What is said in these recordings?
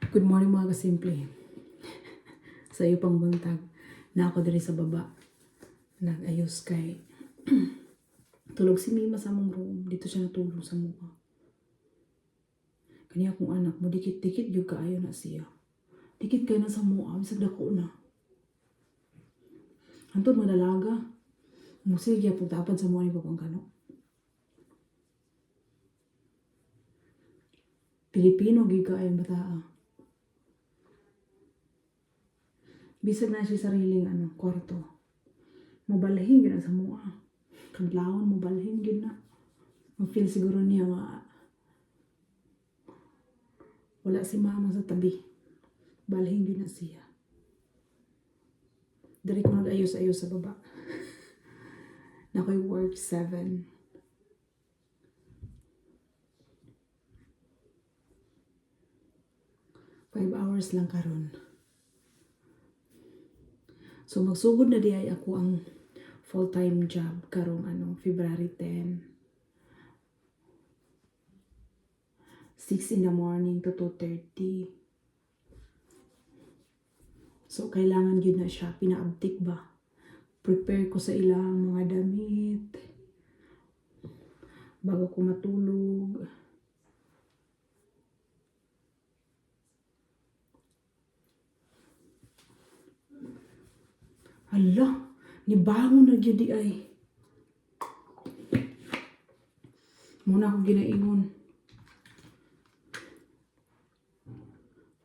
Good morning mga kasimple. Sa iyo pang buntag na ako diri sa baba. Nag-ayos kay tulog si Mima sa among room. Dito siya natulog sa mukha. Kaniya kong anak mo, dikit-dikit yung kaayo na siya. Dikit kayo na sa mukha, bisag dako na. Antod madalaga. Musigya po tapad sa mukha ni Papang Kano. Pilipino gid kaayo bataa. Bisag na siya sariling kwarto. Mabalhin gid na sa mukha. Kadlawon mabalhin gid na. Ma-feel siguro niya nga wala si mama sa tabi. Balhin gid na siya. Dari ko nag-ayos-ayos sa baba. Na ko'y work 7. Five hours lang karon. So magsugod na diay ako ang full-time job karong February 10. 6 in the morning to 2:30. So kailangan yun na siya, pinaabtik ba? Prepare ko sa ilang mga damit bago ko matulog. Hala, nibangon na gyud di ay. Muna ako ginaingon.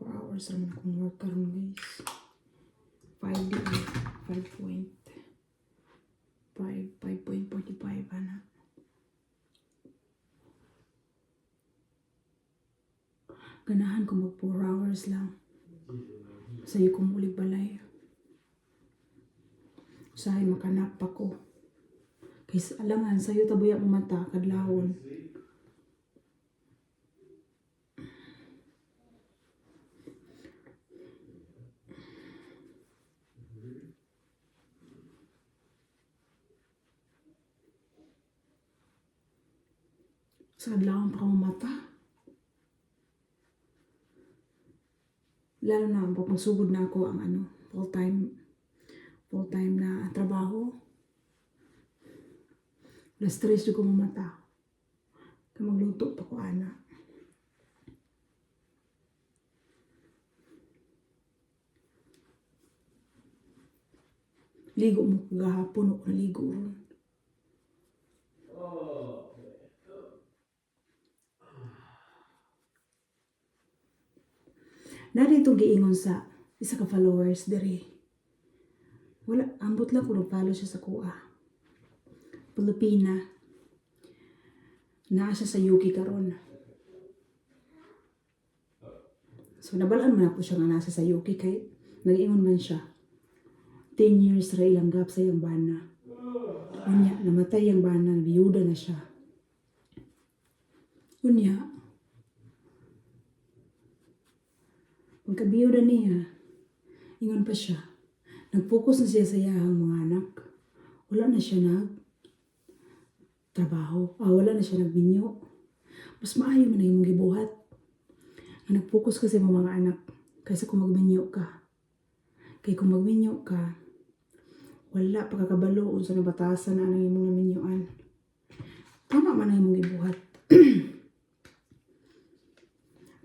4 hours naman akong work karon guys. 5 di ay. 5.45 ana. Ganahan ko mag 4 hours lang. Sayo kong ulit balay. Usahay makanap pa ko. Kaysa alangan, sayo tabuya mo mata, kadlawon. Sa kadlawon pa ka mo mata. Lalo na, pagsugod na ako ang full-time na trabaho. Na-stress ko mga mata. Kaya magluto pa ko, ana. Ligo mo kagahapon, ako naligo ron. Nari itong giingon sa isa ka followers diri. Wala, ambot lang kung follow siya sa kuha. Pilipina. Naa siya sa Yuki karon. So nabalaan man ako siya nga nasa sa Yuki kay nag-ingon man siya. 10 years ra ilang gap sa iyang bana. Unya, namatay ang bana, biyuda na siya. Unya, pagkabiyuda niya, ingon pa siya. Nag-focus na siya sa iyang mga anak. Wala na siya nag-trabaho. Wala na siya nagminyo. Mas maayo man na yung gibuhat. Nag-focus ka sa mga anak kaysa kung magminyo ka. Kaya kung magminyo ka, wala pagkakabalo sa nabatasan na ang imong naminyoan. Tama man na imong gibuhat.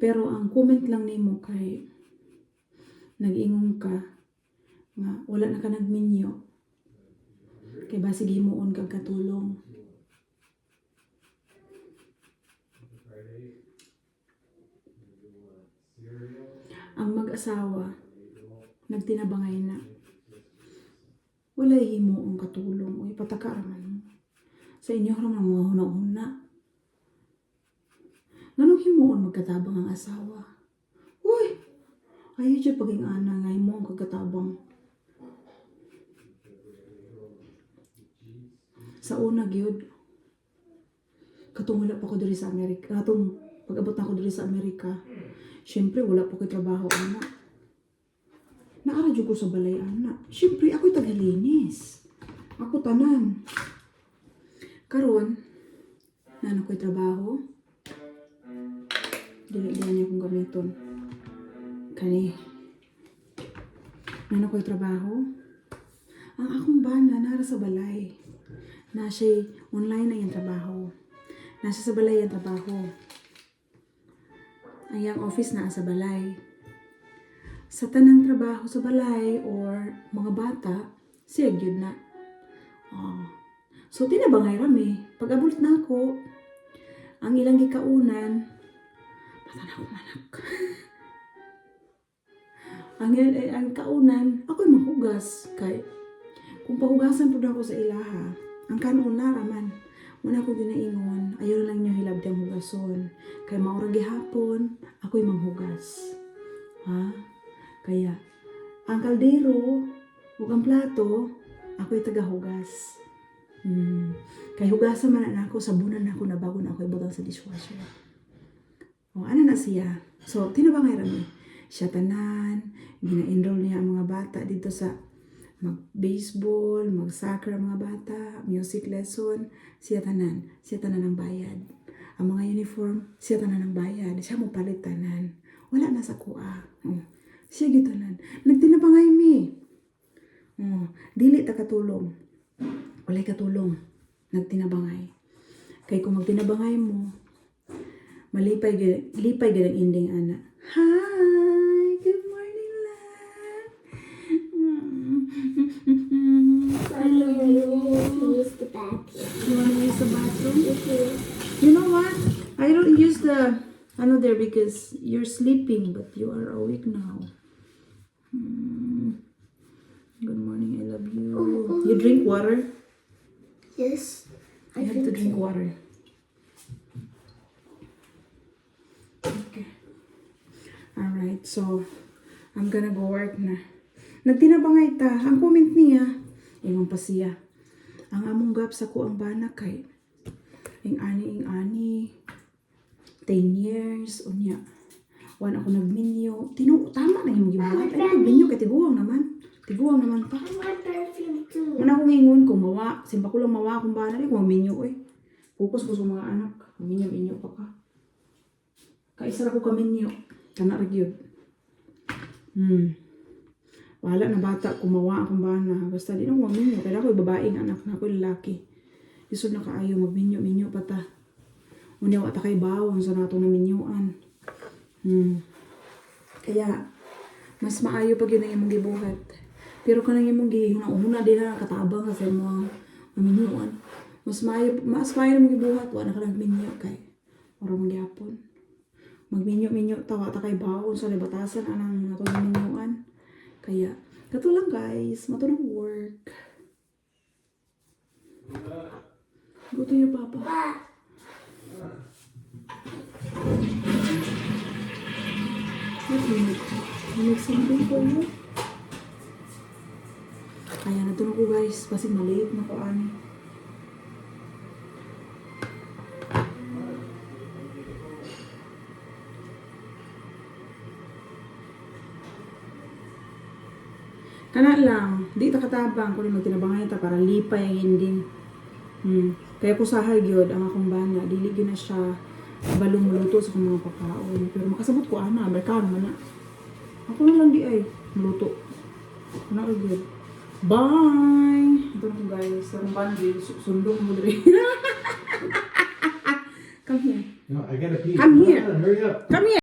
Pero ang comment lang nimo kay nag-ingon ka nga wala na ka nagminyo kay basig himuon kag katulong. Ang mag-asawa nagtinabangay na walay himuon katulong o ipataka raman mo sa inyo raman mga huna-huna. Ganong himuon magkatabang ang asawa. Uy! Ayaw dyan paging ana nga himuon kagkatabang. Sa una gyud katong wala pa ko diri sa Amerika. Katong pag-abot na ko diri sa Amerika, syempre wala pa ko trabaho ana. Naaradyo ko sa balay ana. Syempre ako'y tagalinis. Ako tanan. Karon na ko'y trabaho. Dili niya akong gamiton. Kani. Nano ko'y trabaho? Ang akong bana, nara sa balay. Nasa online na yung trabaho. Nasa sa balay yung trabaho. Ang office na sa balay. Sa tanang trabaho sa balay or mga bata, siya yun na. So, tinabangay rami. Pag abot na ako, ang ilang gikaunan, bata na akong anak. ang kaunan, ako'y maghugas. Kay, kung pahugasan po na ako sa ilaha, ang kanuna raman, muna ko ginaingon, ayaw lang niyo hilabdang hugason. Kay maurag gihapon, ako'y manghugas. Ha? Kaya, ang kaldero, ug ang plato, ako'y tagahugas. Kay hugasan man na ako, sabunan na ako na bago na ako ibutang sa dishwasher. Ano na siya? So, tinabangay rami. Siya tanan, gina-enroll niya ang mga bata dito sa mag-baseball, mag-soccer ang mga bata, music lesson, siya tanan ang bayad. Ang mga uniform, siya tanan ang bayad. Siya mo palit tanan. Wala na sa kuha. Siya gitanan. Nagtinabangay mi. Dili ta katulong. Walay katulong. Nagtinabangay. Kay kung magtinabangay mo, lipay gid ang ending ana. Hi! Good morning, love! I want to use the bathroom. You wanna use the bathroom? You know what? I don't use the there because you're sleeping, but you are awake now. Good morning, I love you. You drink water? Yes. You have to drink water. Okay. Alright, so I'm gonna go work na. Nagtinabangay ta. Ang comment niya, ingon pa siya. Ang among gap sa ko ang bana kay ing ani 10 years unya. Wan ako nagminyo. Tama na yung gibuhat. Ay nagminyo kay tiguang naman. Tiguang naman pa. I want perfume too. Muna akong ingon kung mawa. Simpa ko lang mawa akong bana. Ay kung minyo eh. Focus ko sa mga anak. Minyo pa ka. Kaisa ra ko kaminyo. Kana ra gyud. Wala na bata kumawa akong bana. Basta di na ko maminyo. Kaya ako'y babaeng anak na ako'y lalaki. Isod na kaayo magminyo pa ta. Unya wa ta kay bawon sa nato na minyuan. Kaya mas maayo pag yun ang imong gibuhat. Pero kanang imong una din na katabang sa mga minyuan. Mas maayo imong gibuhat wa na ka nagminyo kay ora magyapon. Magminyo tawa ta kay bawon sa libatasan anang nato na minyuan. Kaya kato lang guys, mato ng work. Go to your papa. What do you need? You need something for you? Kaya natulog ko guys, kasi maliit na ko ani. Kana lang, di ta katabang kung magtinabangay ta para lipay ang ending. Kaya ko sahay gyud ang akong bana, dili gyud na siya balong muluto sa akong mga pagkaon. Pero makasabot ko ana, Amerikano man na. Ako na lang di ay muluto. Ano ay gyud. Bye! Ito na guys, ang bandi, sundong mo diri. Come here. No, I gotta pee. Come here. Hurry up. Come here.